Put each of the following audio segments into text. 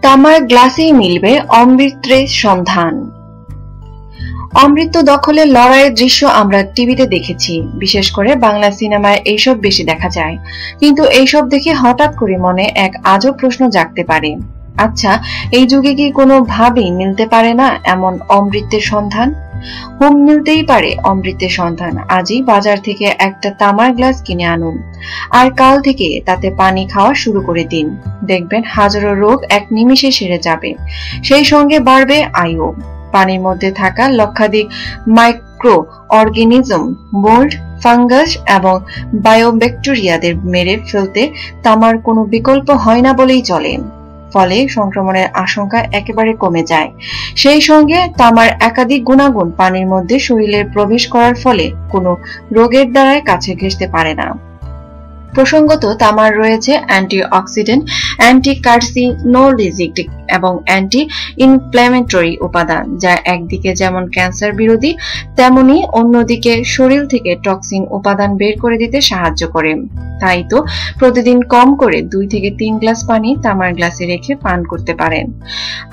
তামার গ্লাসেই মিলবে অমৃতের সন্ধান। অমৃত দখলের লড়াইয়ের দৃশ্য আমরা টিভিতে দেখেছি, বিশেষ করে বাংলা সিনেমায় এইসব বেশি দেখা যায়। কিন্তু এইসব দেখে হঠাৎ করে মনে এক আজব প্রশ্ন জাগতে পারে, আচ্ছা এই যুগে কি কোনোভাবেই মিলতে পারে না এমন অমৃতের সন্ধান? মিলতেই পারে অমৃতের সন্ধান। আজই বাজার থেকে একটা তামার গ্লাস কিনে আনুন, আর কাল থেকে তাতে পানি খাওয়া শুরু করে দিন। দেখবেন হাজারো রোগ এক নিমিষে সেরে যাবে, সেই সঙ্গে বাড়বে আয়ু। পানির মধ্যে থাকা লক্ষাধিক মাইক্রো অর্গানিজম, মোল্ড, ফাঙ্গাস এবং বায়োব্যাকটেরিয়াদের মেরে ফেলতে তামার কোনো বিকল্প হয় না বলেই চলে। ফলে সংক্রমণের আশঙ্কা একেবারে কমে যায়। সেই সঙ্গে তামার একাধিক গুণাগুণ পানির মধ্যে শরীরে প্রবেশ করার ফলে কোনো রোগের দ্বারাই কাছে ঘেঁষতে পারে না। প্রসঙ্গত তামার রয়েছে অ্যান্টিঅক্সিডেন্ট, অ্যান্টি কার্সিনোলজিটিক এবং অ্যান্টি ইনফ্ল্যামেটরি উপাদান, যা একদিকে যেমন ক্যান্সার বিরোধী তেমনি অন্যদিকে শরীর থেকে টক্সিন উপাদান বের করে দিতে সাহায্য করে। তাই তো প্রতিদিন কম করে 2 থেকে 3 গ্লাস পানি তামার গ্লাসে রেখে পান করতে পারেন।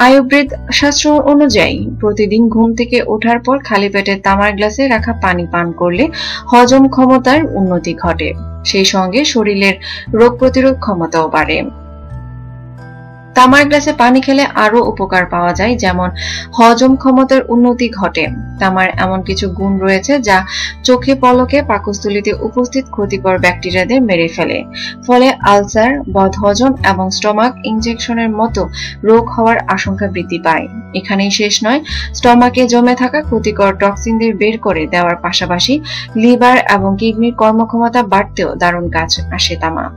আয়ুর্বেদ শাস্ত্র অনুযায়ী প্রতিদিন ঘুম থেকে ওঠার পর খালি পেটে তামার গ্লাসে রাখা পানি পান করলে হজম ক্ষমতার উন্নতি ঘটে, সেই সঙ্গে শরীরের রোগ প্রতিরোধ ক্ষমতাও বাড়ে। তামার গ্লাসে পানি খেলে আরো উপকার পাওয়া যায়, যেমন হজম ক্ষমতার উন্নতি ঘটে। তামার এমন কিছু গুণ রয়েছে যা চোখে পলকে পাকস্থলীতে উপস্থিত ক্ষতিকর ব্যাকটেরিয়াদের মেরে ফেলে, ফলে আলসার, বদহজম এবং স্টমাক ইনফেকশনের মতো রোগ হওয়ার আশঙ্কা বৃদ্ধি পায়। এখানেই শেষ নয়, স্টমাকে জমে থাকা ক্ষতিকর টক্সিনদের বের করে দেওয়ার পাশাপাশি লিভার এবং কিডনির কর্মক্ষমতা বাড়তেও দারুণ কাজ আসে তামা।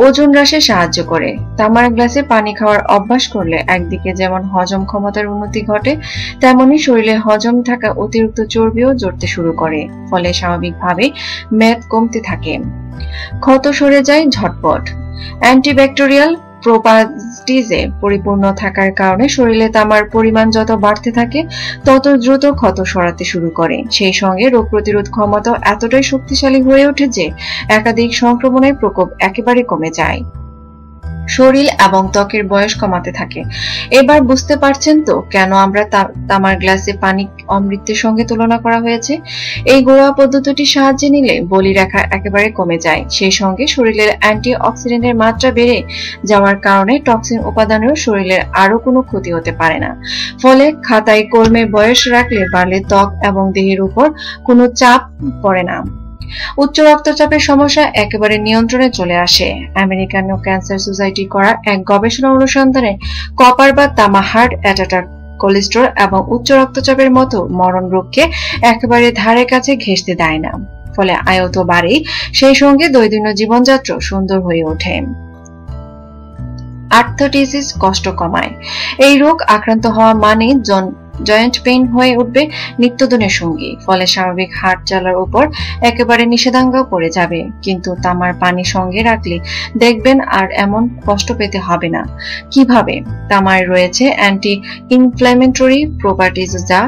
ওজন হ্রাসে সাহায্য করে। তামার গ্লাসে পানি খাওয়ার অভ্যাস করলে একদিকে যেমন হজম ক্ষমতার উন্নতি ঘটে, তেমনি শরীরে হজম থাকা অতিরিক্ত চর্বিও জড়তে শুরু করে, ফলে স্বাভাবিকভাবে মেদ কমতে থাকে, ক্ষত সরে যায় ঝটপট। অ্যান্টিব্যাকটেরিয়াল প্রপার্টিজে পরিপূর্ণ থাকার কারণে শরীরে তামার পরিমাণ যত বাড়তে থাকে তত দ্রুত ক্ষত সরাতে শুরু করে। সেই সঙ্গে রোগ প্রতিরোধ ক্ষমতা এতটাই শক্তিশালী হয়ে ওঠে যে একাধিক সংক্রমণের প্রকোপ একেবারে কমে যায়, শরীর এবং ত্বকের বয়স কমাতে থাকে। এবার বুঝতে পারছেন তো কেন আমরা তামার গ্লাসে পানি অমৃতের সঙ্গে তুলনা করা হয়েছে। এই ঘরোয়া পদ্ধতিটির সাহায্যে নিলে বলিরেখা একেবারে কমে যায়, সেই সঙ্গে শরীরের অ্যান্টি অক্সিডেন্টের মাত্রা বেড়ে যাওয়ার কারণে টক্সিন উপাদানেরও শরীরের আরো কোনো ক্ষতি হতে পারে না। ফলে খাতায় কলমে বয়স রাখলে বাড়লে ত্বক এবং দেহের উপর কোনো চাপ পড়ে না। উচ্চ রক্তচাপের সমস্যা একেবারে নিয়ন্ত্রণে চলে আসে। আমেরিকান ক্যান্সার সোসাইটি করা এক গবেষণা অনুসন্ধানে কপার বা তামা হার্ট অ্যাটাক, কোলেস্টেরল এবং উচ্চ রক্তচাপের মতো মরণ রোগকে একেবারে ধারে কাছে ঘেঁষতে দেয় না। ফলে আয়ু তো বাড়ে, সেই সঙ্গে দৈনন্দিন জীবনযাত্রা সুন্দর হয়ে ওঠে। আর্থ্রাইটিস কষ্ট কমায়। এই রোগ আক্রান্ত হওয়া মানে জয়েন্ট পেইন হয়ে উঠবে নিত্যদিনের সঙ্গী, ফলে স্বাভাবিক হাঁট চলার উপর একেবারে নিষেধাজ্ঞা পড়ে যাবে। কিন্তু তামার পানি সঙ্গে রাখলে দেখবেন আর এমন কষ্ট পেতে হবে না। কিভাবে? তামায় রয়েছে অ্যান্টি ইনফ্ল্যামেটরি প্রপার্টিজ, যা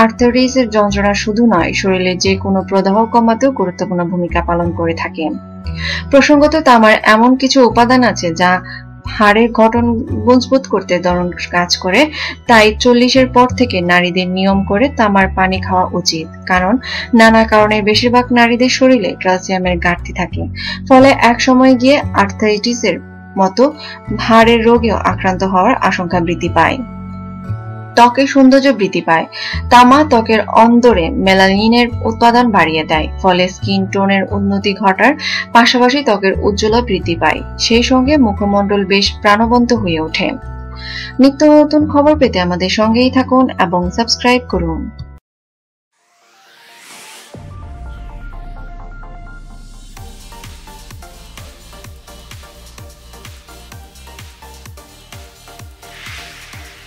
আর্থ্রাইটিসের যন্ত্রণা শুধু নয়, শরীরে যে কোনো প্রদাহ কমাতেও গুরুত্বপূর্ণ ভূমিকা পালন করে থাকে। প্রসঙ্গত তামার এমন কিছু উপাদান আছে যা হাড়ের গঠন মজবুত করতে দারুণ কাজ করে। তাই 40-এর পর থেকে নারীদের নিয়ম করে তামার পানি খাওয়া উচিত, কারণ নানা কারণে বেশিরভাগ নারীদের শরীরে ক্যালসিয়ামের ঘাটতি থাকে, ফলে এক সময় গিয়ে আর্থ্রাইটিসের মতো হাড়ের রোগেও আক্রান্ত হওয়ার আশঙ্কা বৃদ্ধি পায়। ত্বকের সৌন্দর্য বৃদ্ধি পায়। তামা ত্বকের অন্দরে মেলানিনের উৎপাদন বাড়িয়ে দেয়, ফলে স্কিন টোনের উন্নতি ঘটার পাশাপাশি ত্বকের উজ্জ্বলতা বৃদ্ধি পায়, সেই সঙ্গে মুখমণ্ডল বেশ প্রাণবন্ত হয়ে ওঠে। নিত্য নতুন খবর পেতে আমাদের সঙ্গেই থাকুন এবং সাবস্ক্রাইব করুন।